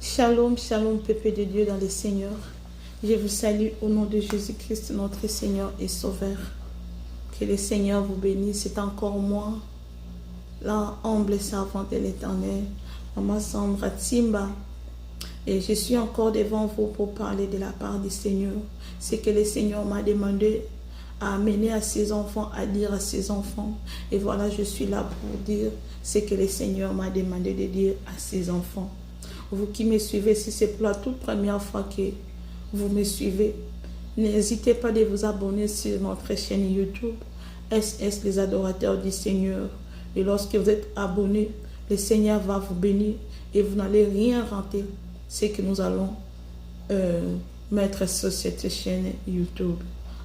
Shalom, shalom, peuple de Dieu dans le Seigneur. Je vous salue au nom de Jésus-Christ, notre Seigneur et Sauveur. Que le Seigneur vous bénisse. C'est encore moi, la humble servante de l'Éternel, Maman Sandra Timba. Et je suis encore devant vous pour parler de la part du Seigneur. C'est que le Seigneur m'a demandé à amener à ses enfants, à dire à ses enfants. Et voilà, je suis là pour dire ce que le Seigneur m'a demandé de dire à ses enfants. Vous qui me suivez, si c'est pour la toute première fois que vous me suivez, n'hésitez pas de vous abonner sur notre chaîne YouTube, SS les adorateurs du Seigneur. Et lorsque vous êtes abonnés, le Seigneur va vous bénir et vous n'allez rien rater. Ce que nous allons mettre sur cette chaîne YouTube.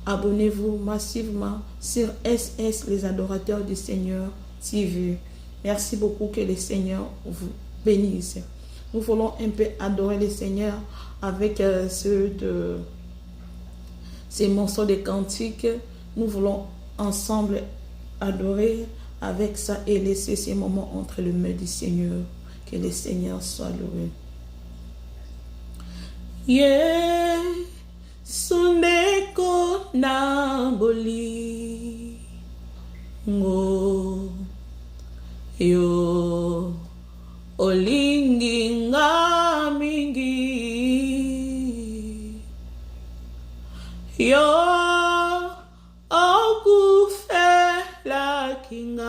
Abonnez-vous massivement sur SS les adorateurs du Seigneur TV. Merci beaucoup, que le Seigneur vous bénisse. Nous voulons un peu adorer le Seigneur avec ces morceaux de cantiques. Nous voulons ensemble adorer avec ça et laisser ces moments entre les mains du Seigneur. Que le Seigneur soit loué. Sundeko na boli ngo yo olingi nga mingi yo okufela kingai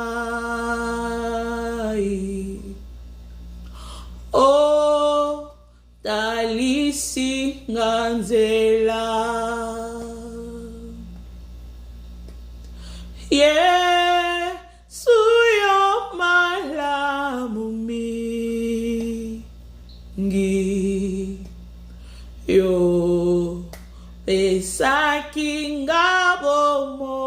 o talisi nganzela suyo malamu mingi yo pesaki ngabomo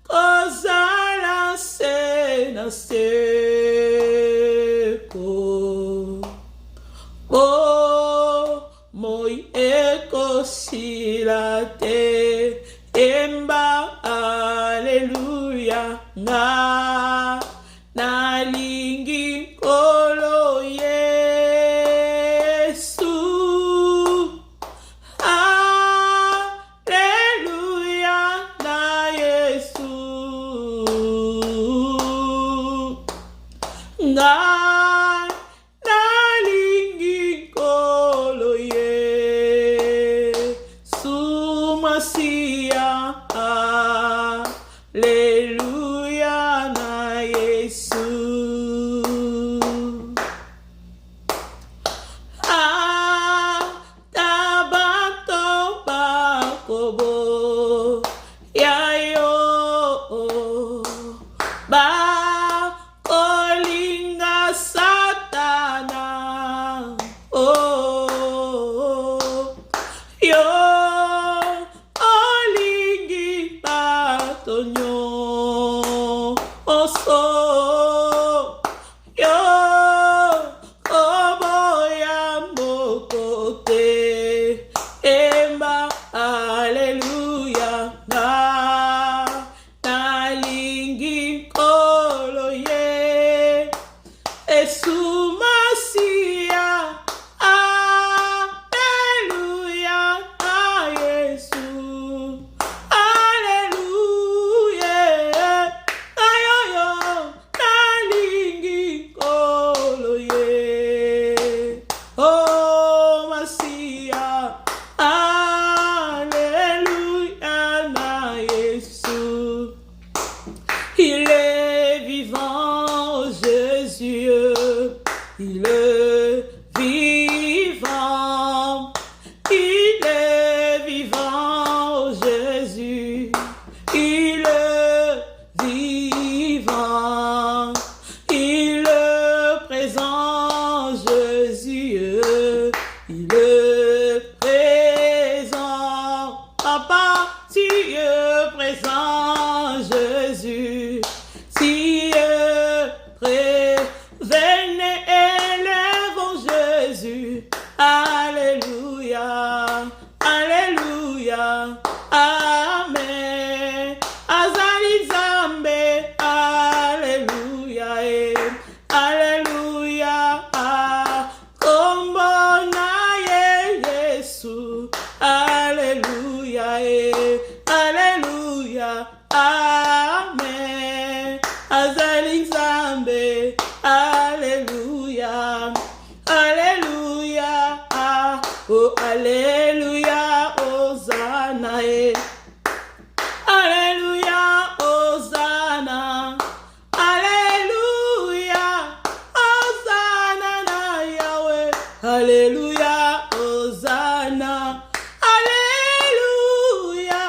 kozala se na seko moi ekosila emba aleluya na nalingi kolo Yesu aleluya na Yesu nalingi kolo Yesu Masia aleluya na Yesu tabato bakobo yayo bakolinga satana yo olingi batonyo oso yo koboya mokote emba aleluya nalingi kolo ye Yesu Masia aleluya na Yesu aleluya ayoyo nalingi kolo ye oh Masia aleluya na Yesu. Il est vivant, Jésus, il est vivant, il est vivant, Jésus, il est vivant, il est présent, Jésus, il est présent, Papa, tu es présent, Jésus, tu es présent, venez élevons Jésus, alléluia, alléluia, amen, azali zambe, alléluia. Azali Nzambe, Alléluia, Alléluia, ah, oh Alléluia, Hosanna, Alléluia, Hosanna, Alléluia, Hosanna na Yahweh, Alléluia, Hosanna, Alléluia,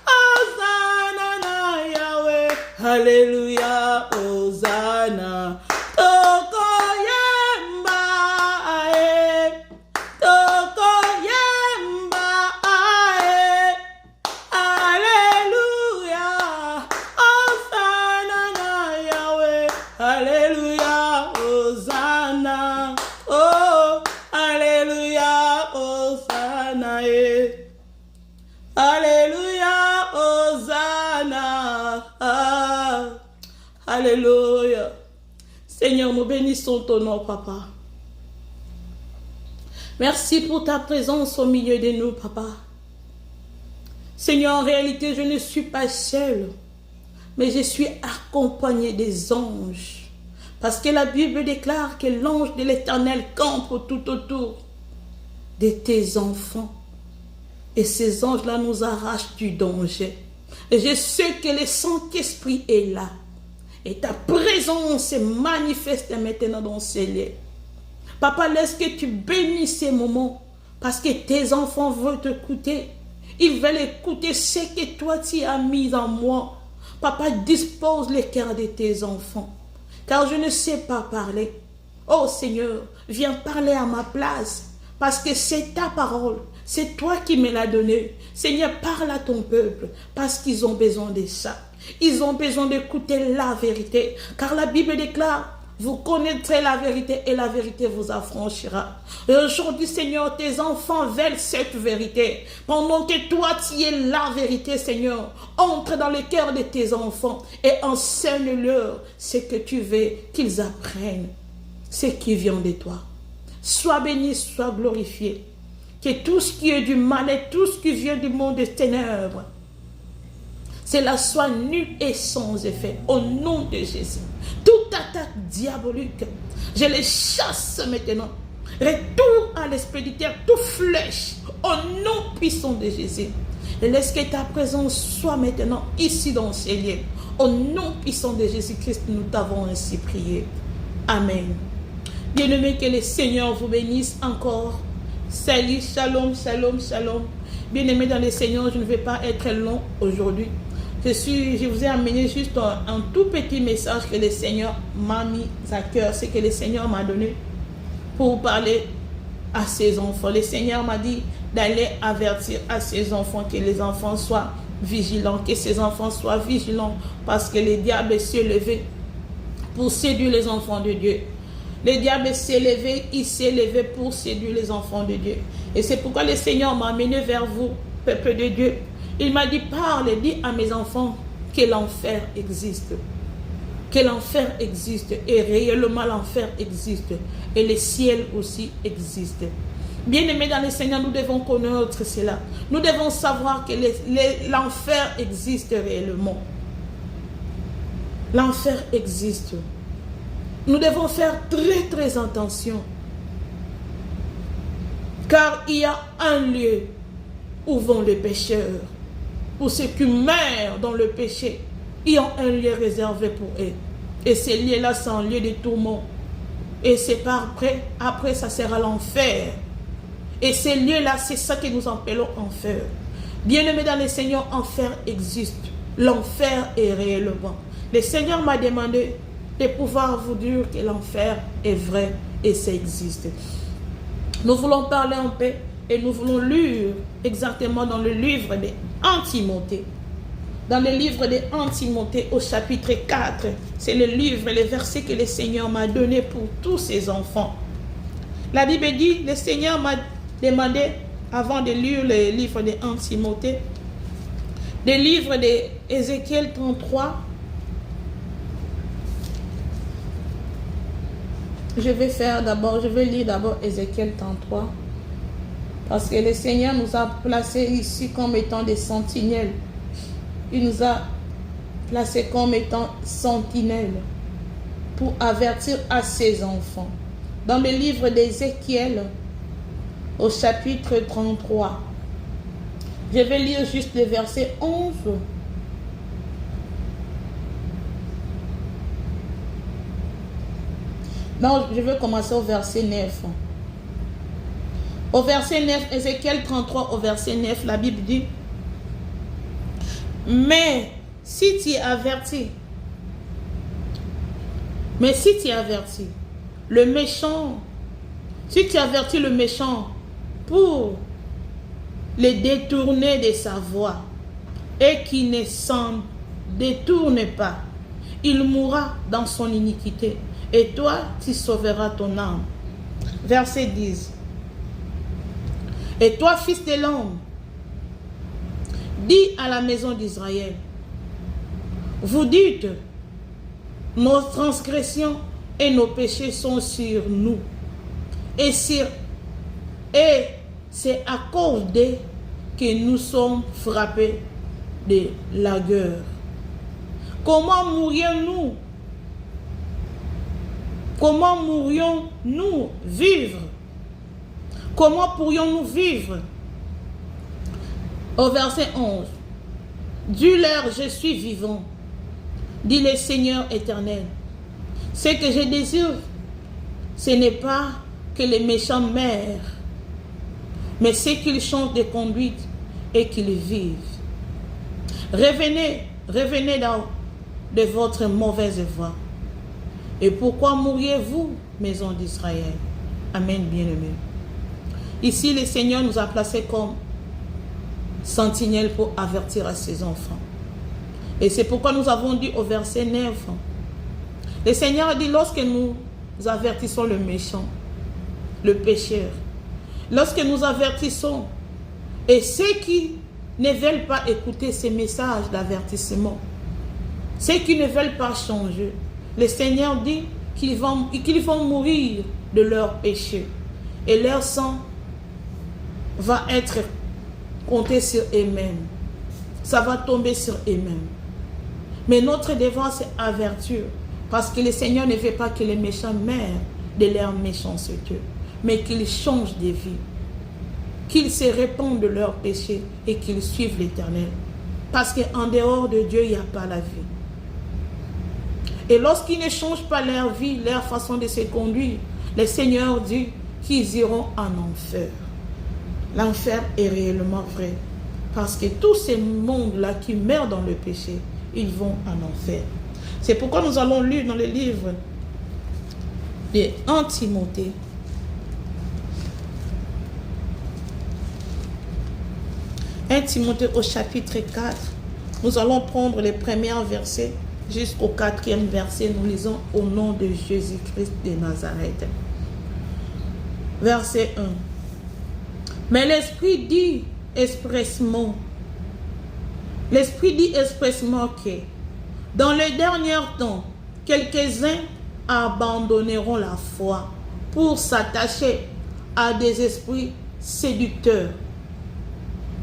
Hosanna na Yahweh, Alléluia, Hosanna. Alléluia, Hosanna, oh, Alléluia, Hosanna, Alléluia, Hosanna, ah, Alléluia. Seigneur, nous bénissons ton nom, Papa. Merci pour ta présence au milieu de nous, Papa. Seigneur, en réalité, je ne suis pas seule, mais je suis accompagné des anges. Parce que la Bible déclare que l'ange de l'Éternel campe tout autour de tes enfants. Et ces anges-là nous arrachent du danger. Et je sais que le Saint-Esprit est là. Et ta présence se manifeste maintenant dans ces lieux. Papa, laisse que tu bénisses ces moments. Parce que tes enfants veulent t'écouter. Ils veulent écouter ce que toi tu as mis en moi. Papa, dispose le cœur de tes enfants. Car je ne sais pas parler. Oh Seigneur, viens parler à ma place. Parce que c'est ta parole. C'est toi qui me l'as donnée. Seigneur, parle à ton peuple. Parce qu'ils ont besoin de ça. Ils ont besoin d'écouter la vérité. Car la Bible déclare, vous connaîtrez la vérité et la vérité vous affranchira. Et aujourd'hui, Seigneur, tes enfants veulent cette vérité. Pendant que toi, tu es la vérité, Seigneur, entre dans le cœur de tes enfants et enseigne-leur ce que tu veux qu'ils apprennent, ce qui vient de toi. Sois béni, sois glorifié. Que tout ce qui est du mal et tout ce qui vient du monde des ténèbres, cela soit nul et sans effet, au nom de Jésus. Toute attaque diabolique, je les chasse maintenant. Retour à l'esprit du terre, toute flèche, au nom puissant de Jésus. Et laisse que ta présence soit maintenant ici dans ces lieux. Au nom puissant de Jésus-Christ, nous t'avons ainsi prié. Amen. Bien-aimés, que le Seigneur vous bénisse encore. Salut, shalom, shalom, shalom. Bien-aimés dans le Seigneur, je ne vais pas être long aujourd'hui. Je vous ai amené juste un tout petit message que le Seigneur m'a mis à cœur. C'est que le Seigneur m'a donné pour parler à ses enfants. Le Seigneur m'a dit d'aller avertir à ses enfants, que les enfants soient vigilants, que ces enfants soient vigilants, parce que le diable s'est levé pour séduire les enfants de Dieu. Le diable s'est levé, il s'est levé pour séduire les enfants de Dieu. Et c'est pourquoi le Seigneur m'a amené vers vous, peuple de Dieu. Il m'a dit, parle, dis à mes enfants que l'enfer existe. Que l'enfer existe. Et réellement l'enfer existe. Et le ciel aussi existe. Bien-aimés dans le Seigneur, nous devons connaître cela. Nous devons savoir que l'enfer existe réellement. L'enfer existe. Nous devons faire très très attention. Car il y a un lieu où vont les pécheurs. Pour ceux qui meurent dans le péché, ils ont un lieu réservé pour eux. Et ce lieu-là, c'est un lieu de tourment. Et c'est pas après ça sera l'enfer. Et ce lieu-là, c'est ça que nous appelons enfer. Bien-aimés dans le Seigneur, enfer existe. L'enfer est réellement. Le Seigneur m'a demandé de pouvoir vous dire que l'enfer est vrai et ça existe. Nous voulons parler un peu et nous voulons lire exactement dans le livre de Timothée. Dans le livre de Timothée au chapitre 4, c'est le livre, le verset que le Seigneur m'a donné pour tous ses enfants. La Bible dit, le Seigneur m'a demandé, avant de lire le livre de Timothée, le livre d'Ézéchiel 33, je vais lire d'abord Ézéchiel 33. Parce que le Seigneur nous a placés ici comme étant des sentinelles. Il nous a placé comme étant sentinelle pour avertir à ses enfants. Dans le livre d'Ézéchiel, au chapitre 33, je vais lire juste le verset 11. Non, je vais commencer au verset 9. Au verset 9, Ézéchiel 33, au verset 9, la Bible dit: Mais si tu es averti, le méchant, si tu avertis le méchant pour le détourner de sa voie et qu'il ne s'en détourne pas, il mourra dans son iniquité et toi, tu sauveras ton âme. Verset 10. Et toi, fils de l'homme, dis à la maison d'Israël, vous dites, nos transgressions et nos péchés sont sur nous. Et c'est à cause d'eux que nous sommes frappés de langueur. Comment mourrions-nous? Comment pourrions-nous vivre? Comment pourrions-nous vivre? Au verset 11. Dis-leur, je suis vivant, dit le Seigneur éternel. Ce que je désire, ce n'est pas que les méchants meurent, mais c'est qu'ils changent de conduite et qu'ils vivent. Revenez de votre mauvaise voie. Et pourquoi mourriez-vous, maison d'Israël? Amen, bien-aimés. Ici, le Seigneur nous a placés comme sentinelles pour avertir à ses enfants. Et c'est pourquoi nous avons dit au verset 9, le Seigneur a dit, lorsque nous avertissons le méchant, le pécheur, lorsque nous avertissons, et ceux qui ne veulent pas écouter ces messages d'avertissement, ceux qui ne veulent pas changer, le Seigneur dit qu'ils vont mourir de leurs péchés. Et leur sang va être compté sur eux-mêmes. Ça va tomber sur eux-mêmes. Mais notre devoir, c'est avertir. Parce que le Seigneur ne veut pas que les méchants meurent de leur méchanceté, mais qu'ils changent de vie. Qu'ils se répandent de leurs péchés et qu'ils suivent l'Éternel. Parce qu'en dehors de Dieu, il n'y a pas la vie. Et lorsqu'ils ne changent pas leur vie, leur façon de se conduire, le Seigneur dit qu'ils iront en enfer. L'enfer est réellement vrai. Parce que tous ces mondes-là qui meurent dans le péché, ils vont en enfer. C'est pourquoi nous allons lire dans le livre de 1 Timothée. 1 Timothée au chapitre 4. Nous allons prendre les premiers versets jusqu'au 4e verset. Nous lisons au nom de Jésus-Christ de Nazareth. Verset 1. Mais l'Esprit dit expressement que dans les derniers temps, quelques-uns abandonneront la foi pour s'attacher à des esprits séducteurs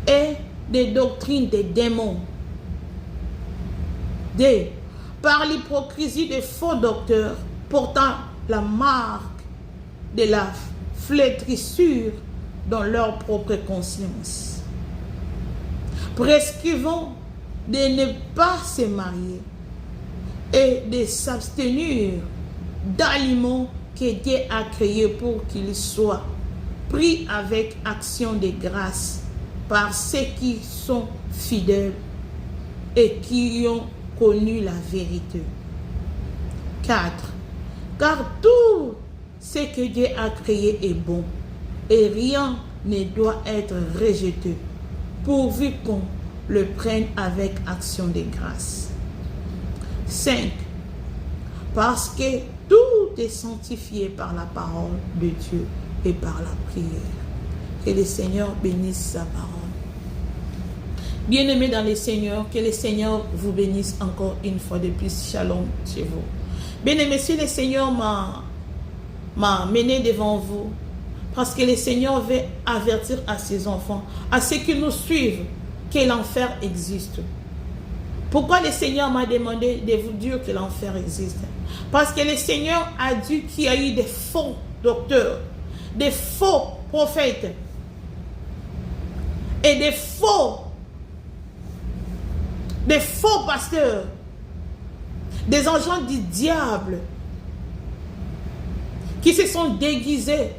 et des doctrines des démons. Par l'hypocrisie des faux docteurs portant la marque de la flétrissure dans leur propre conscience, prescrivant de ne pas se marier et de s'abstenir d'aliments que Dieu a créés pour qu'ils soient pris avec action de grâce par ceux qui sont fidèles et qui ont connu la vérité. 4. Car tout ce que Dieu a créé est bon et rien ne doit être rejeté pourvu qu'on le prenne avec action de grâce. 5. Parce que tout est sanctifié par la parole de Dieu et par la prière. Que le Seigneur bénisse sa parole. Bien-aimés dans le Seigneur, que le Seigneur vous bénisse encore une fois de plus. Shalom chez vous. Bien-aimés, si le Seigneur m'a mené devant vous, parce que le Seigneur veut avertir à ses enfants, à ceux qui nous suivent, que l'enfer existe. Pourquoi le Seigneur m'a demandé de vous dire que l'enfer existe? Parce que le Seigneur a dit qu'il y a eu des faux docteurs, des faux prophètes et des faux pasteurs, des agents du diable qui se sont déguisés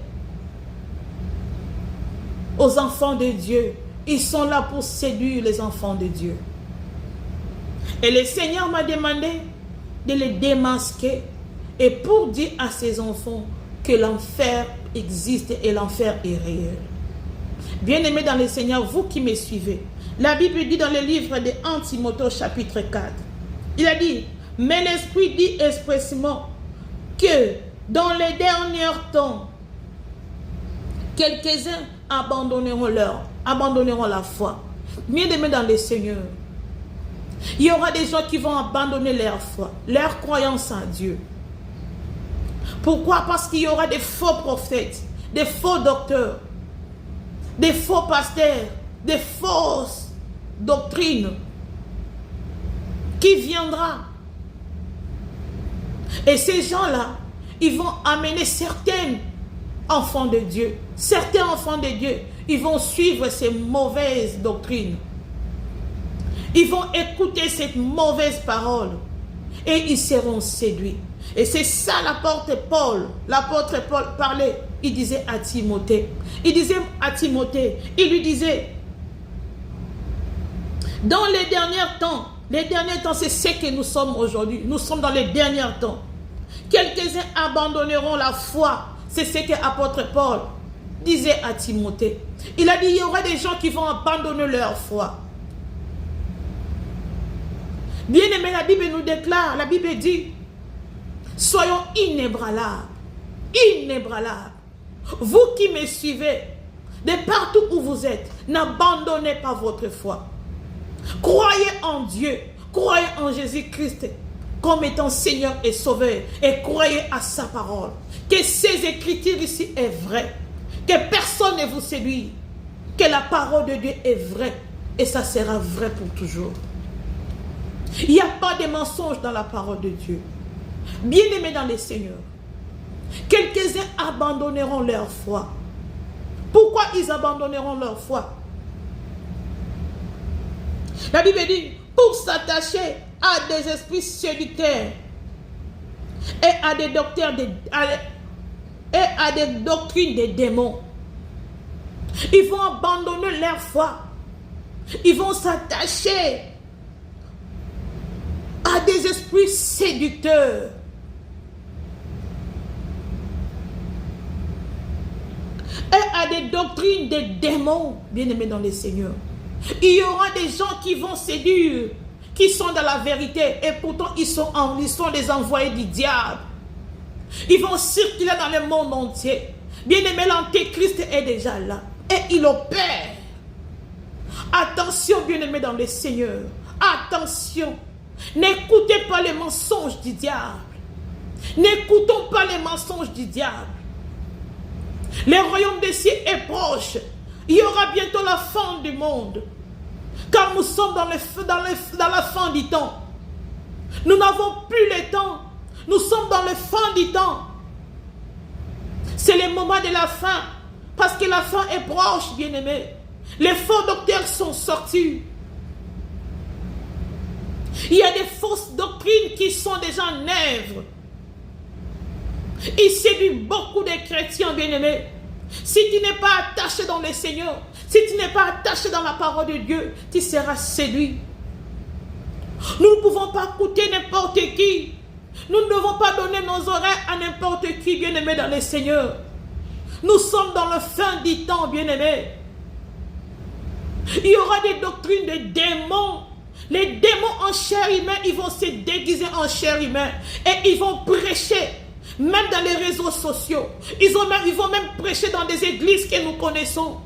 aux enfants de Dieu. Ils sont là pour séduire les enfants de Dieu. Et le Seigneur m'a demandé de les démasquer et pour dire à ses enfants que l'enfer existe et l'enfer est réel. Bien-aimés dans le Seigneur, vous qui me suivez, la Bible dit dans le livre de 1 Timothée chapitre 4, il a dit, mais l'Esprit dit expressément que dans les derniers temps, quelques-uns abandonneront la foi. Bien-aimés dans le Seigneur, il y aura des gens qui vont abandonner leur foi, leur croyance en Dieu. Pourquoi? Parce qu'il y aura des faux prophètes, des faux docteurs, des faux pasteurs, des fausses doctrines qui viendront. Et ces gens-là, ils vont amener certains enfants de Dieu. Certains enfants de Dieu, ils vont suivre ces mauvaises doctrines. Ils vont écouter cette mauvaise parole et ils seront séduits. Et c'est ça l'apôtre Paul parlait. Il disait à Timothée, il lui disait, dans les derniers temps, c'est ce que nous sommes aujourd'hui. Nous sommes dans les derniers temps. Quelques-uns abandonneront la foi. C'est ce que l'apôtre Paul disait à Timothée. Il a dit, il y aura des gens qui vont abandonner leur foi. Bien aimé, la Bible nous déclare, la Bible dit, soyons inébranlables. Inébranlables. Vous qui me suivez, de partout où vous êtes, n'abandonnez pas votre foi. Croyez en Dieu, croyez en Jésus-Christ comme étant Seigneur et Sauveur et croyez à sa parole. Que ces écritures ici est vraie, que personne ne vous séduit, que la parole de Dieu est vraie et ça sera vrai pour toujours. Il n'y a pas de mensonge dans la parole de Dieu. Bien-aimés dans le Seigneur, quelques-uns abandonneront leur foi. Pourquoi ils abandonneront leur foi? La Bible dit, pour s'attacher à des esprits séducteurs et à des doctrines des démons. Ils vont abandonner leur foi. Ils vont s'attacher à des esprits séducteurs. Et à des doctrines des démons, bien-aimés dans le Seigneur. Il y aura des gens qui vont séduire, qui sont dans la vérité, et pourtant ils sont des envoyés du diable. Ils vont circuler dans le monde entier. Bien-aimé, l'antéchrist est déjà là. Et il opère. Attention, bien-aimé dans le Seigneur. Attention. N'écoutez pas les mensonges du diable. N'écoutons pas les mensonges du diable. Le royaume des cieux est proche. Il y aura bientôt la fin du monde. Car nous sommes dans la fin du temps. Nous n'avons plus le temps. Nous sommes dans le fin du temps. C'est le moment de la fin. Parce que la fin est proche, bien-aimés. Les faux docteurs sont sortis. Il y a des fausses doctrines qui sont déjà en œuvre. Il séduit beaucoup de chrétiens, bien-aimés. Si tu n'es pas attaché dans le Seigneur, si tu n'es pas attaché dans la parole de Dieu, tu seras séduit. Nous ne pouvons pas écouter n'importe qui. Nous ne devons pas donner nos oreilles à n'importe qui, bien-aimés dans le Seigneur. Nous sommes dans le fin du temps, bien-aimés. Il y aura des doctrines de démons. Les démons en chair humaine, ils vont se déguiser en chair humaine. Et ils vont prêcher, même dans les réseaux sociaux. Ils vont même prêcher dans des églises que nous connaissons.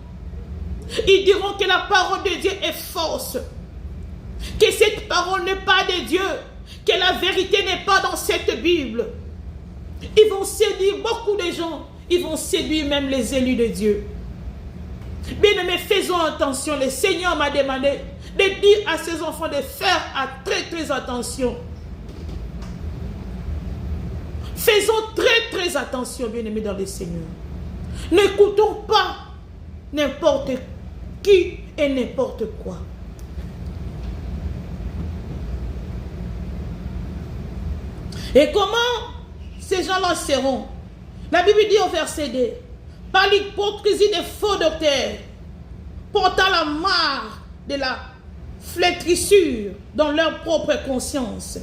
Ils diront que la parole de Dieu est fausse. Que cette parole n'est pas de Dieu. Que la vérité n'est pas dans cette Bible. Ils vont séduire beaucoup de gens. Ils vont séduire même les élus de Dieu. Bien-aimés, faisons attention. Le Seigneur m'a demandé de dire à ses enfants de faire très attention. Faisons très attention, bien-aimés dans le Seigneur. N'écoutons pas n'importe qui et n'importe quoi. Et comment ces gens-là seront? La Bible dit au verset 2, par l'hypocrisie des faux docteurs, portant la marque de la flétrissure dans leur propre conscience.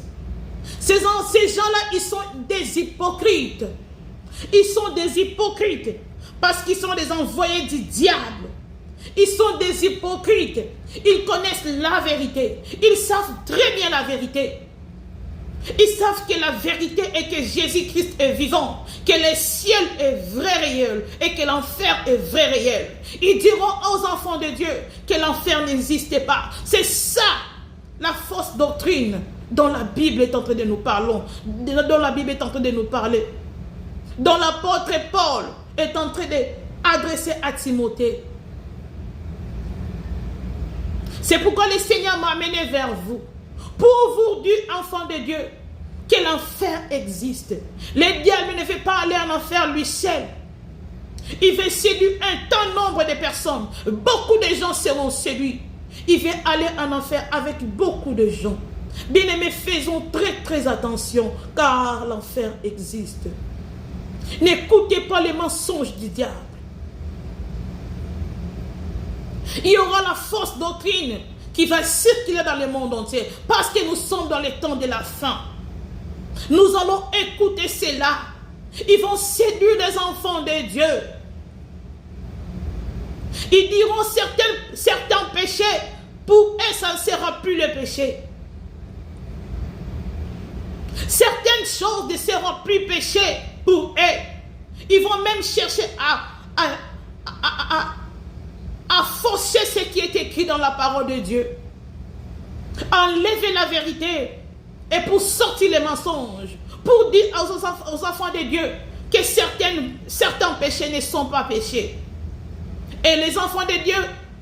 Ces gens-là, ils sont des hypocrites. Ils sont des hypocrites parce qu'ils sont des envoyés du diable. Ils sont des hypocrites. Ils connaissent la vérité. Ils savent très bien la vérité. Ils savent que la vérité est que Jésus-Christ est vivant, que le ciel est vrai réel et que l'enfer est vrai réel. Ils diront aux enfants de Dieu que l'enfer n'existait pas. C'est ça la fausse doctrine dont la Bible est en train de nous parler. Dont la Bible est en train de nous parler. Dont l'apôtre Paul est en train d'adresser à Timothée. C'est pourquoi le Seigneur m'a amené vers vous. Pour vous dire, enfants de Dieu, que l'enfer existe. Le diable ne veut pas aller en enfer lui seul. Il veut séduire un tant nombre de personnes. Beaucoup de gens seront séduits. Il veut aller en enfer avec beaucoup de gens. Bien-aimés, faisons très attention, car l'enfer existe. N'écoutez pas les mensonges du diable. Il y aura la fausse doctrine qui va circuler dans le monde entier, parce que nous sommes dans les temps de la fin. Nous allons écouter cela. Ils vont séduire les enfants de Dieu. Ils diront certains péchés, pour eux ça ne sera plus le péché. Certaines choses ne seront plus péché pour eux. Ils vont même chercher à fausser ce qui est écrit dans la parole de Dieu. Enlever la vérité et pour sortir les mensonges. Pour dire aux enfants de Dieu que certains péchés ne sont pas péchés. Et les enfants de Dieu,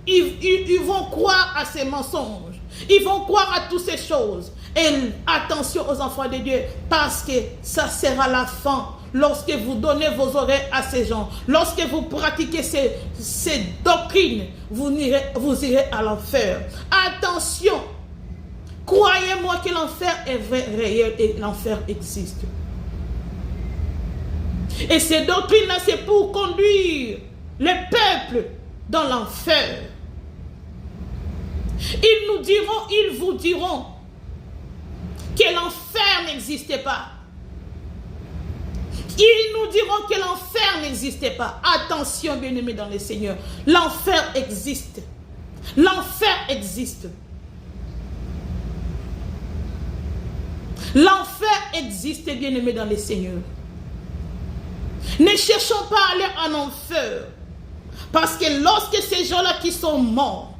ils vont croire à ces mensonges. Ils vont croire à toutes ces choses. Et attention aux enfants de Dieu, parce que ça sera la fin. Lorsque vous donnez vos oreilles à ces gens, lorsque vous pratiquez ces doctrines, vous irez à l'enfer. Attention, croyez-moi que l'enfer est vrai, réel et l'enfer existe. Et ces doctrines-là, c'est pour conduire le peuple dans l'enfer. Ils vous diront que l'enfer n'existait pas. Ils nous diront que l'enfer n'existait pas. Attention, bien-aimés dans le Seigneur. L'enfer existe. L'enfer existe. L'enfer existe, bien-aimés dans le Seigneur. Ne cherchons pas à aller en enfer. Parce que lorsque ces gens-là qui sont morts,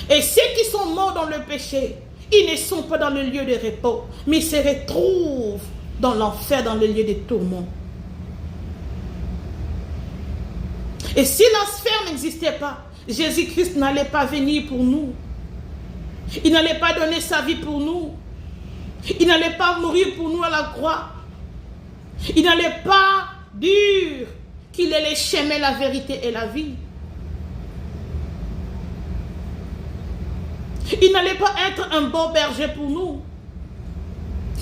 et ceux qui sont morts dans le péché, ils ne sont pas dans le lieu de repos, mais ils se retrouvent dans l'enfer, dans le lieu de tourment. Et si l'enfer n'existait pas, Jésus-Christ n'allait pas venir pour nous. Il n'allait pas donner sa vie pour nous. Il n'allait pas mourir pour nous à la croix. Il n'allait pas dire qu'il est le chemin, la vérité et la vie. Il n'allait pas être un bon berger pour nous.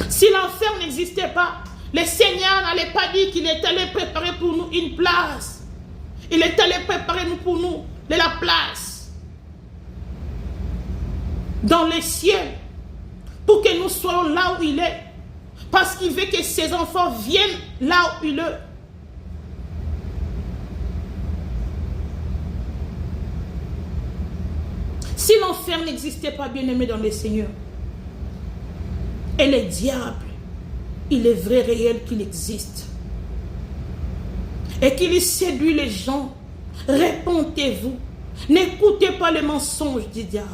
Si l'enfer n'existait pas, le Seigneur n'allait pas dire qu'il est allé préparer pour nous une place. Il est allé préparer pour nous de la place dans les cieux pour que nous soyons là où il est. Parce qu'il veut que ses enfants viennent là où il est. Si l'enfer n'existait pas, bien-aimé dans le Seigneur, et le diable, il est vrai, réel qu'il existe. Et qu'il séduit les gens. Répondez-vous. N'écoutez pas les mensonges du diable.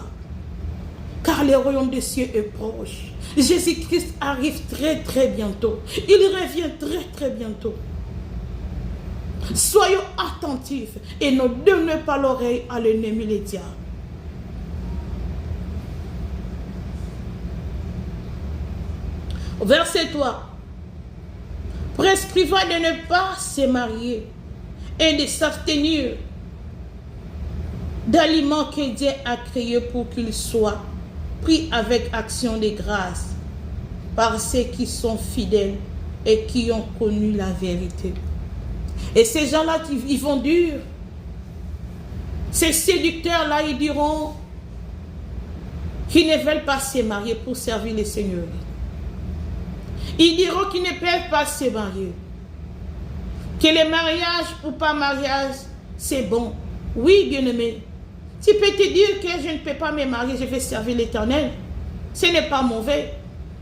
Car le royaume des cieux est proche. Jésus-Christ arrive très bientôt. Il revient très bientôt. Soyons attentifs et ne donnez pas l'oreille à l'ennemi, le diable. Verset 3. Prescrivant de ne pas se marier et de s'abstenir d'aliments que Dieu a créés pour qu'ils soient pris avec action de grâce par ceux qui sont fidèles et qui ont connu la vérité. Et ces gens-là, ils vont dire, ces séducteurs-là, ils diront qu'ils ne veulent pas se marier pour servir le Seigneur. Ils diront qu'ils ne peuvent pas se marier. Que le mariage ou pas mariage, c'est bon. Oui, bien-aimé. Tu peux te dire que je ne peux pas me marier, je vais servir l'Éternel. Ce n'est pas mauvais.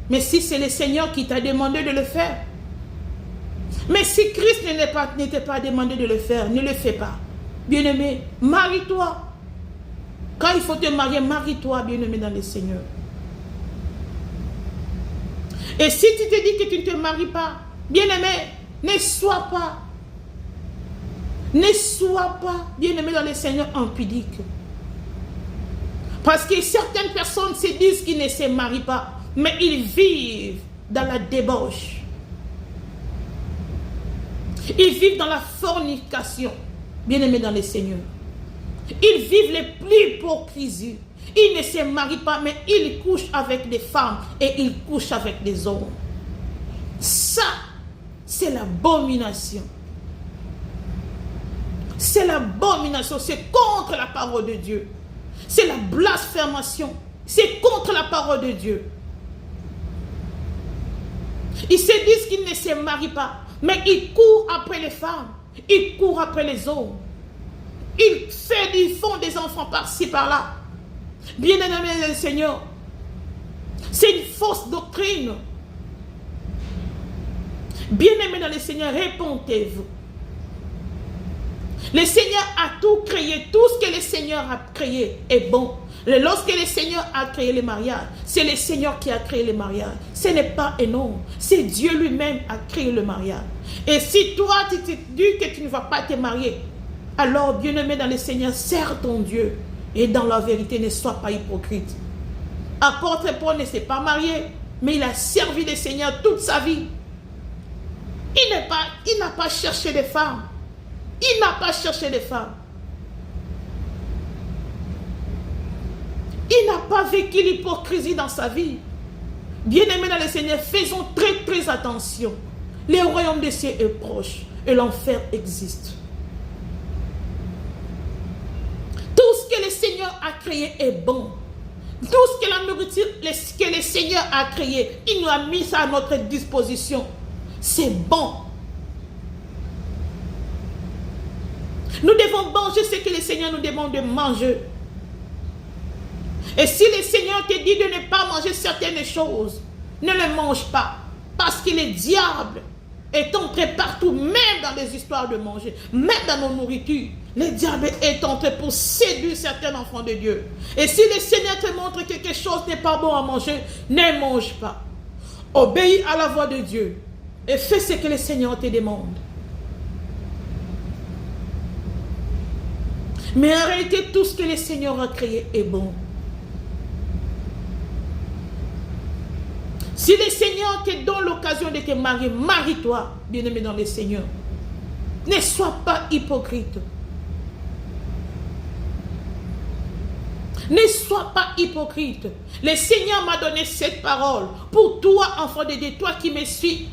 Mais si c'est le Seigneur qui t'a demandé de le faire. Mais si Christ ne t'est pas demandé de le faire, ne le fais pas. Bien-aimé, marie-toi. Quand il faut te marier, marie-toi, bien-aimé, dans le Seigneur. Et si tu te dis que tu ne te maries pas, bien-aimé, ne sois pas, bien-aimé, dans le Seigneur, impudique. Parce que certaines personnes se disent qu'ils ne se marient pas, mais ils vivent dans la débauche. Ils vivent dans la fornication, bien-aimés dans le Seigneur. Ils vivent les plus hypocrisies. Ils ne se marient pas, mais ils couchent avec des femmes et ils couchent avec des hommes. Ça, c'est l'abomination. C'est l'abomination, c'est contre la parole de Dieu. C'est la blasphémation, c'est contre la parole de Dieu. Ils se disent qu'ils ne se marient pas, mais ils courent après les femmes, ils courent après les hommes. Ils font des enfants par-ci, par-là. Bien-aimés du Seigneur, c'est une fausse doctrine. Bien-aimés dans le Seigneur, répondez-vous. Le Seigneur a tout créé. Tout ce que le Seigneur a créé est bon. Lorsque le Seigneur a créé le mariage, c'est le Seigneur qui a créé le mariage. Ce n'est pas un homme. C'est Dieu lui-même qui a créé le mariage. Et si toi, tu te dis que tu ne vas pas te marier, alors, bien-aimé dans le Seigneur, sers ton Dieu. Et dans la vérité, ne sois pas hypocrite. Apôtre Paul ne s'est pas marié, mais il a servi le Seigneur toute sa vie. Il n'a pas cherché de femmes. Il n'a pas cherché de femmes. Il n'a pas vécu l'hypocrisie dans sa vie. Bien-aimés dans le Seigneur, faisons très très attention. Le royaume des cieux est proche et l'enfer existe. Tout ce que le Seigneur a créé est bon. Tout ce que la nourriture que le Seigneur a créé, il nous a mis ça à notre disposition. C'est bon. Nous devons manger ce que le Seigneur nous demande de manger. Et si le Seigneur te dit de ne pas manger certaines choses, ne le mange pas. Parce que le diable est entré partout, même dans les histoires de manger, même dans nos nourritures. Le diable est entré pour séduire certains enfants de Dieu. Et si le Seigneur te montre que quelque chose n'est pas bon à manger, ne mange pas. Obéis à la voix de Dieu et fais ce que le Seigneur te demande. Mais en réalité, tout ce que le Seigneur a créé est bon. Si le Seigneur te donne l'occasion de te marier, marie-toi, bien-aimé dans le Seigneur. Ne sois pas hypocrite. Ne sois pas hypocrite. Le Seigneur m'a donné cette parole pour toi, enfant de Dieu, toi qui me suis.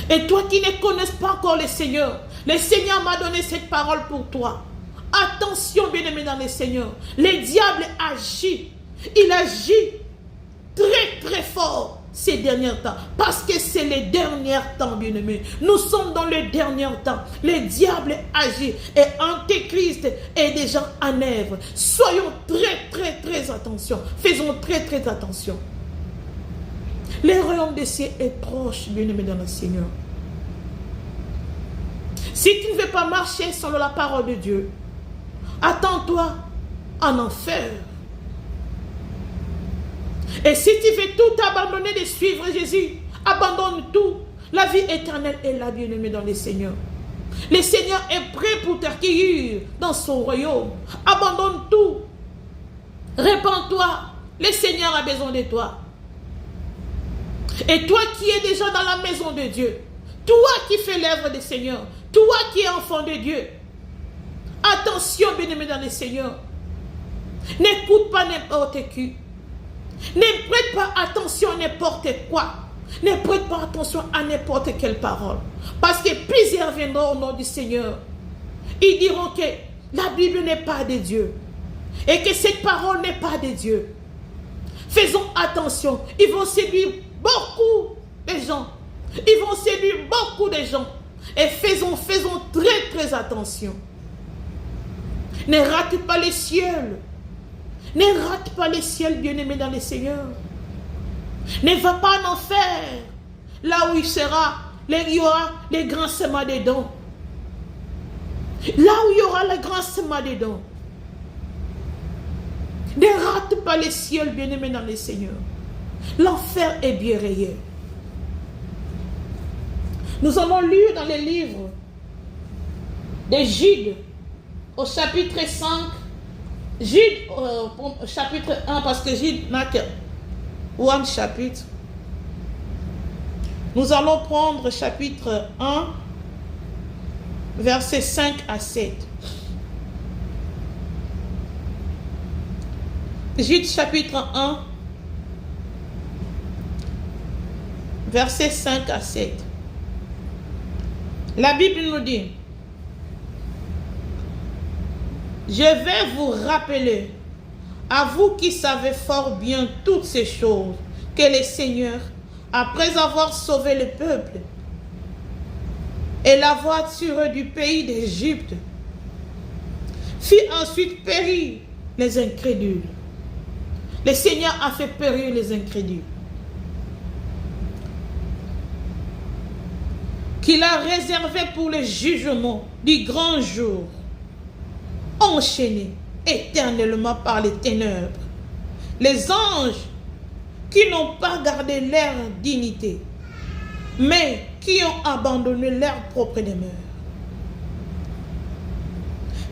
Et toi qui ne connais pas encore le Seigneur. Le Seigneur m'a donné cette parole pour toi. Attention, bien-aimé dans le Seigneur. Le diable agit. Il agit très très fort ces derniers temps. Parce que c'est les derniers temps, bien-aimés. Nous sommes dans les derniers temps. Le diable agit. Et Antéchrist est déjà en œuvre. Soyons très très très attention. Faisons très très attention. Le royaume des cieux est proche, bien-aimé dans le Seigneur. Si tu ne veux pas marcher selon la parole de Dieu, attends-toi en enfer. Et si tu veux tout abandonner de suivre Jésus, abandonne tout. La vie éternelle est là, bien-aimé dans le Seigneur. Le Seigneur est prêt pour t'accueillir dans son royaume. Abandonne tout. Répands-toi. Le Seigneur a besoin de toi. Et toi qui es déjà dans la maison de Dieu, toi qui fais l'œuvre du Seigneur, toi qui es enfant de Dieu, attention, bien-aimé dans le Seigneur. N'écoute pas n'importe qui. Ne prête pas attention à n'importe quoi. Ne prête pas attention à n'importe quelle parole. Parce que plusieurs viendront au nom du Seigneur. Ils diront que la Bible n'est pas de Dieu. Et que cette parole n'est pas de Dieu. Faisons attention. Ils vont séduire beaucoup de gens. Ils vont séduire beaucoup de gens. Et faisons très très attention. Ne rate pas les cieux. Ne rate pas les cieux, bien-aimé dans le Seigneur. Ne va pas en enfer. Là où il y aura les grincements des dents. Là où il y aura les grincements des dents. Ne rate pas les cieux, bien-aimé dans le Seigneur. L'enfer est bien réel. Nous avons lu dans les livres de Jude, au chapitre 5, Jude, chapitre 1, parce que Jude n'a qu'un chapitre. Nous allons prendre chapitre 1, versets 5 à 7. Jude chapitre 1, versets 5 à 7. La Bible nous dit: je vais vous rappeler, à vous qui savez fort bien toutes ces choses, que le Seigneur, après avoir sauvé le peuple et l'avoir tiré du pays d'Égypte, fit ensuite périr les incrédules. Le Seigneur a fait périr les incrédules, qu'il a réservé pour le jugement du grand jour, enchaînés éternellement par les ténèbres, les anges qui n'ont pas gardé leur dignité, mais qui ont abandonné leur propre demeure.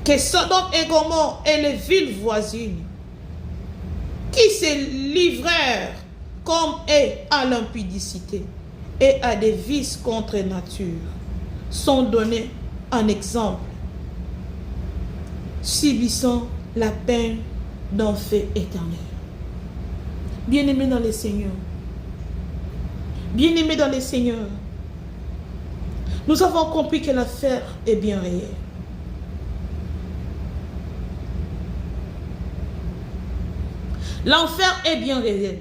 Que Sodome et Gomorrhe et les villes voisines, qui se livrèrent comme eux à l'impudicité et à des vices contre nature, sont donnés en exemple, subissant la peine d'enfer éternel. Bien-aimés dans le Seigneur, bien-aimés dans le Seigneur, nous avons compris que l'affaire est bien réelle. L'enfer est bien réel.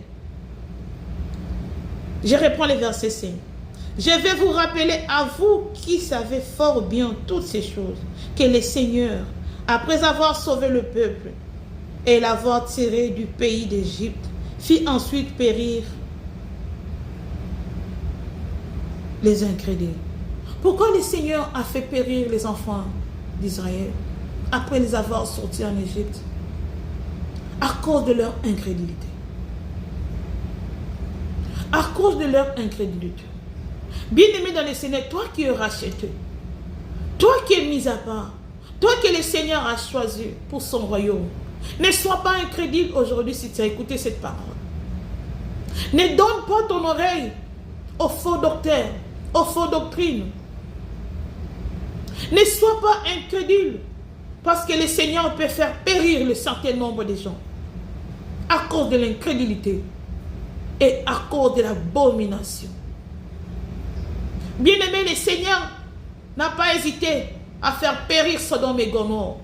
Je reprends les versets 5. Je vais vous rappeler à vous qui savez fort bien toutes ces choses, que le Seigneur, après avoir sauvé le peuple et l'avoir tiré du pays d'Égypte, fit ensuite périr les incrédules. Pourquoi le Seigneur a fait périr les enfants d'Israël après les avoir sortis en Égypte? À cause de leur incrédulité. À cause de leur incrédulité. Bien-aimé dans le Seigneur, toi qui es racheté, toi qui es mis à part, toi que le Seigneur a choisi pour son royaume, ne sois pas incrédule aujourd'hui si tu as écouté cette parole. Ne donne pas ton oreille aux faux docteurs, aux faux doctrines. Ne sois pas incrédule parce que le Seigneur peut faire périr le certain nombre de gens à cause de l'incrédulité et à cause de l'abomination. Bien-aimé, le Seigneur n'a pas hésité à faire périr Sodome et Gomorrhe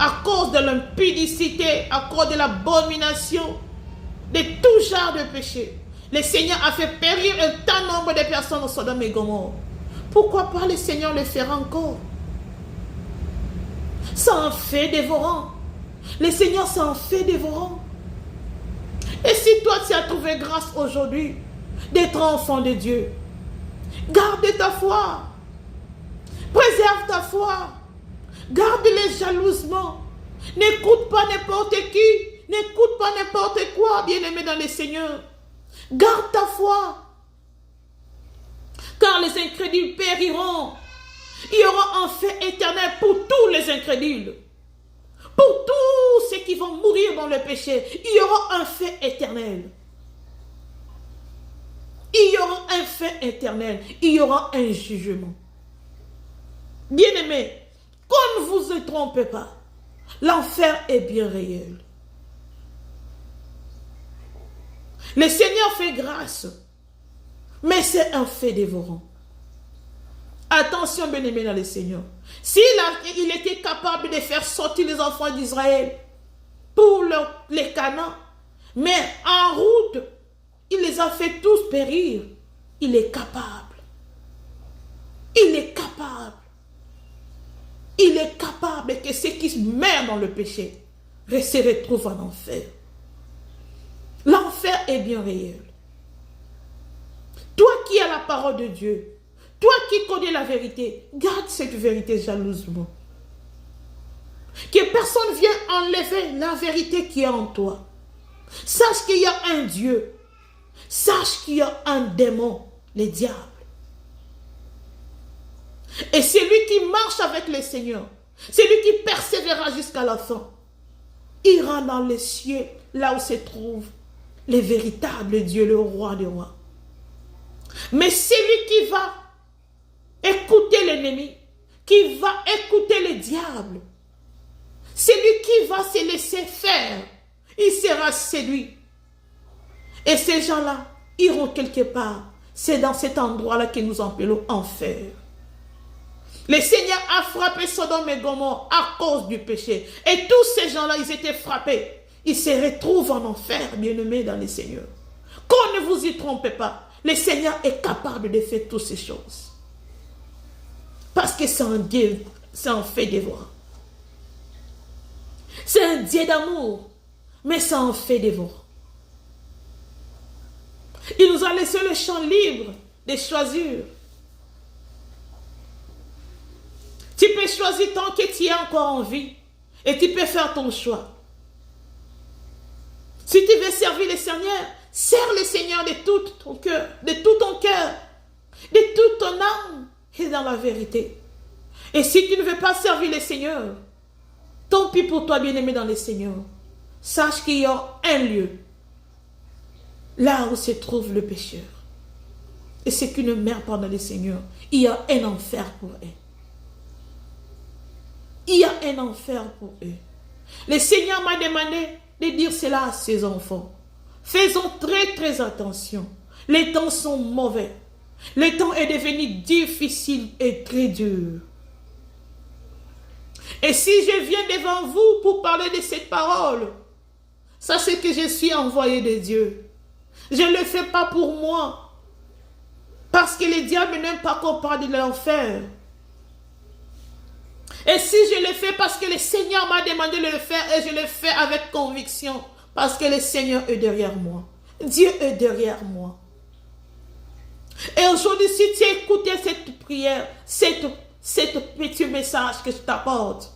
à cause de l'impudicité, à cause de l'abomination, de tout genre de péché. Le Seigneur a fait périr un tant nombre de personnes au Sodome et Gomorrhe. Pourquoi pas le Seigneur le fera encore? Ça en fait dévorant. Le Seigneur s'en fait dévorant. Et si toi tu as trouvé grâce aujourd'hui d'être enfant de Dieu, garde ta foi. Préserve ta foi. Garde-les jalousement. N'écoute pas n'importe qui. N'écoute pas n'importe quoi, bien-aimé dans le Seigneur. Garde ta foi. Car les incrédules périront. Il y aura un feu éternel pour tous les incrédules. Pour tous ceux qui vont mourir dans le péché, il y aura un feu éternel. Il y aura un fin éternel. Il y aura un jugement. Bien-aimés, qu'on ne vous trompe pas. L'enfer est bien réel. Le Seigneur fait grâce, mais c'est un fait dévorant. Attention, bien-aimés dans le Seigneur. Il était capable de faire sortir les enfants d'Israël pour les Canaan, mais en route, il les a fait tous périr. Il est capable. Il est capable. Il est capable que ceux qui meurent dans le péché se retrouvent en enfer. L'enfer est bien réel. Toi qui as la parole de Dieu, toi qui connais la vérité, garde cette vérité jalousement. Que personne vienne enlever la vérité qui est en toi. Sache qu'il y a un Dieu. Sache qu'il y a un démon, le diable. Et celui qui marche avec le Seigneur, celui qui persévérera jusqu'à la fin, ira dans les cieux, là où se trouve le véritable Dieu, le roi des rois. Mais celui qui va écouter l'ennemi, qui va écouter le diable, celui qui va se laisser faire, il sera séduit. Et ces gens-là iront quelque part. C'est dans cet endroit-là que nous appelons enfer. Le Seigneur a frappé Sodome et Gomorrhe à cause du péché. Et tous ces gens-là, ils étaient frappés. Ils se retrouvent en enfer, bien-aimés dans le Seigneur. Qu'on ne vous y trompe pas. Le Seigneur est capable de faire toutes ces choses. Parce que c'est un Dieu, c'est un fait dévorant. C'est un Dieu d'amour, mais c'est un fait dévorant. Il nous a laissé le champ libre de choisir. Tu peux choisir tant que tu es encore en vie. Et tu peux faire ton choix. Si tu veux servir le Seigneur, sers le Seigneur de tout ton cœur, de toute ton âme et dans la vérité. Et si tu ne veux pas servir le Seigneur, tant pis pour toi, bien-aimé dans le Seigneur. Sache qu'il y a un lieu, là où se trouve le pécheur. Et ceux qui ne meurent pas dans le Seigneur, il y a un enfer pour eux. Il y a un enfer pour eux. Le Seigneur m'a demandé de dire cela à ses enfants. Faisons très très attention. Les temps sont mauvais. Le temps est devenu difficile et très dur. Et si je viens devant vous pour parler de cette parole, sachez que je suis envoyé de Dieu. Je ne le fais pas pour moi. Parce que le diable n'aime pas qu'on parle de l'enfer. Et si je le fais parce que le Seigneur m'a demandé de le faire et je le fais avec conviction, parce que le Seigneur est derrière moi. Dieu est derrière moi. Et aujourd'hui, si tu as écouté cette prière, cet petit message que je t'apporte,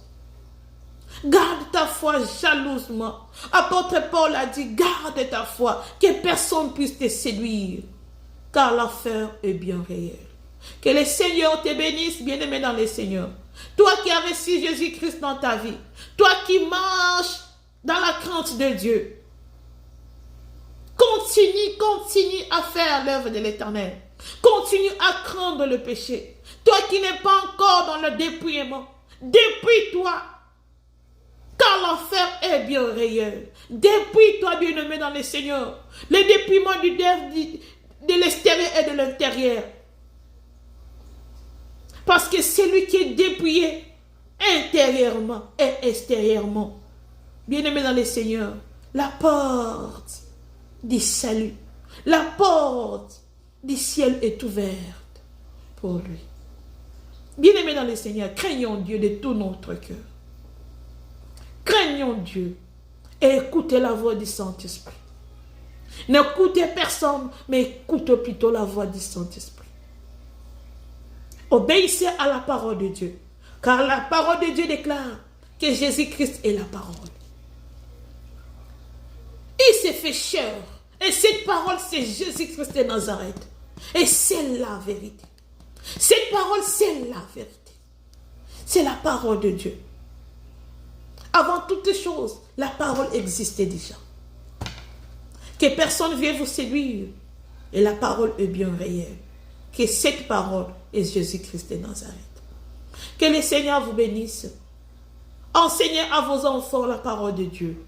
garde ta foi jalousement. Apôtre Paul a dit, garde ta foi, que personne puisse te séduire, car l'enfer est bien réel. Que le Seigneur te bénisse, bien-aimé dans le Seigneur. Toi qui as reçu Jésus-Christ dans ta vie, toi qui marches dans la crainte de Dieu, continue à faire l'œuvre de l'Éternel. Continue à craindre le péché. Toi qui n'es pas encore dans le dépouillement, dépouille-toi, car l'enfer est bien réel. Dépouille-toi, bien-aimé dans le Seigneur. Le dépouillement de l'extérieur et de l'intérieur. Parce que celui qui est dépouillé intérieurement et extérieurement, bien-aimé dans le Seigneur, la porte du salut, la porte du ciel est ouverte pour lui. Bien-aimé dans le Seigneur, craignons Dieu de tout notre cœur. Craignons Dieu et écoutez la voix du Saint-Esprit. N'écoutez personne, mais écoutez plutôt la voix du Saint-Esprit. Obéissez à la parole de Dieu. Car la parole de Dieu déclare que Jésus-Christ est la parole. Il s'est fait chair. Et cette parole, c'est Jésus-Christ de Nazareth. Et c'est la vérité. Cette parole, c'est la vérité. C'est la parole de Dieu. Avant toutes choses, la parole existait déjà. Que personne vienne vous séduire Et la parole est bien réelle. Que cette parole est Jésus-Christ de Nazareth. Que le Seigneur vous bénisse. Enseignez à vos enfants la parole de Dieu.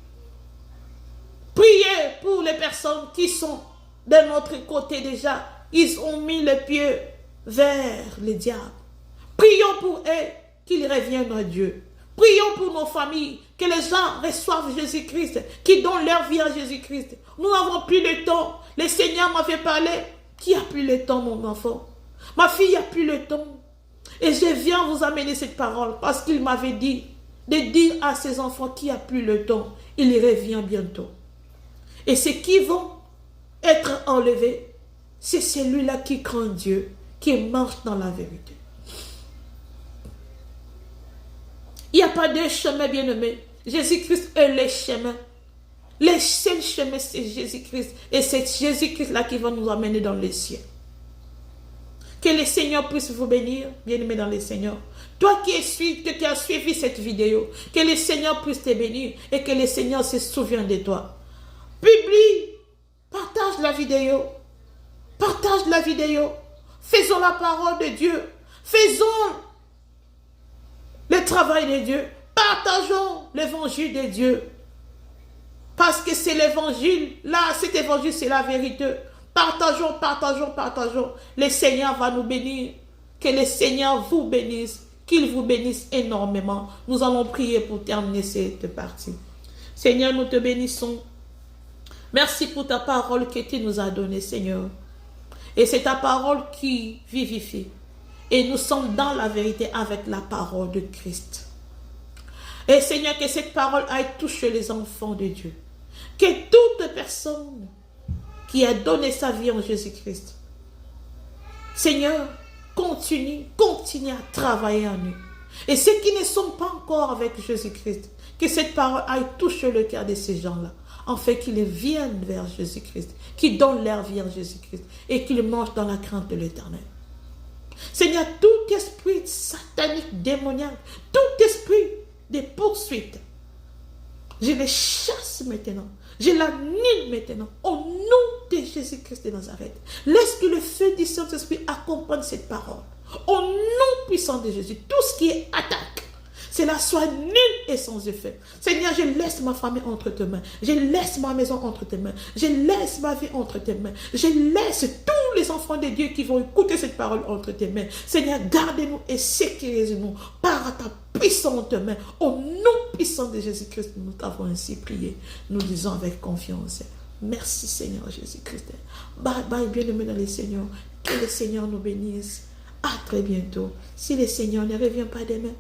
Priez pour les personnes qui sont de notre côté déjà. Ils ont mis le pied vers le diable. Prions pour eux qu'ils reviennent à Dieu. Prions pour nos familles, que les gens reçoivent Jésus-Christ, qu'ils donnent leur vie à Jésus-Christ. Nous n'avons plus le temps. Le Seigneur m'avait parlé. Qui a plus le temps, mon enfant? Ma fille a plus le temps. Et je viens vous amener cette parole parce qu'il m'avait dit de dire à ses enfants qui a plus le temps, il revient bientôt. Et ceux qui vont être enlevés, c'est celui-là qui craint Dieu, qui marche dans la vérité. Il n'y a pas de chemin, bien-aimé. Jésus-Christ est le chemin. Le seul chemin, c'est Jésus-Christ. Et c'est Jésus-Christ-là qui va nous amener dans les cieux. Que le Seigneur puisse vous bénir, bien-aimé dans le Seigneur. Toi qui as suivi cette vidéo, que le Seigneur puisse te bénir et que le Seigneur se souvienne de toi. Publie, partage la vidéo. Partage la vidéo. Faisons la parole de Dieu. Faisons le travail de Dieu. Partageons l'évangile de Dieu. Parce que c'est l'évangile. Là, cet évangile, c'est la vérité. Partageons, partageons, partageons. Le Seigneur va nous bénir. Que le Seigneur vous bénisse. Qu'il vous bénisse énormément. Nous allons prier pour terminer cette partie. Seigneur, nous te bénissons. Merci pour ta parole que tu nous as donnée, Seigneur. Et c'est ta parole qui vivifie. Et nous sommes dans la vérité avec la parole de Christ. Et Seigneur, que cette parole aille toucher les enfants de Dieu. Que toute personne qui a donné sa vie en Jésus-Christ, Seigneur, continue à travailler en nous. Et ceux qui ne sont pas encore avec Jésus-Christ, que cette parole aille toucher le cœur de ces gens-là, en fait qu'ils viennent vers Jésus-Christ, qu'ils donnent leur vie à Jésus-Christ et qu'ils mangent dans la crainte de l'Éternel. Seigneur, tout esprit satanique, démoniaque, tout esprit de poursuite, je les chasse maintenant. Je l'annule maintenant. Au nom de Jésus-Christ de Nazareth. Laisse que le feu du Saint-Esprit accompagne cette parole. Au nom puissant de Jésus. Tout ce qui est attaque, cela soit nul et sans effet. Seigneur, je laisse ma famille entre tes mains. Je laisse ma maison entre tes mains. Je laisse ma vie entre tes mains. Je laisse tous les enfants de Dieu qui vont écouter cette parole entre tes mains. Seigneur, gardez-nous et sécurisez-nous par ta puissante main. Au nom puissant de Jésus-Christ, nous t'avons ainsi prié. Nous disons avec confiance. Merci Seigneur Jésus-Christ. Bye bye, bien-aimés dans le Seigneur. Que le Seigneur nous bénisse. À très bientôt. Si le Seigneur ne revient pas demain,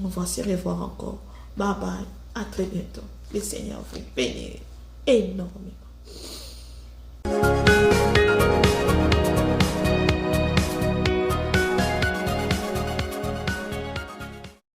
on va se revoir encore. Bye bye. À très bientôt. Le Seigneur vous bénisse énormément.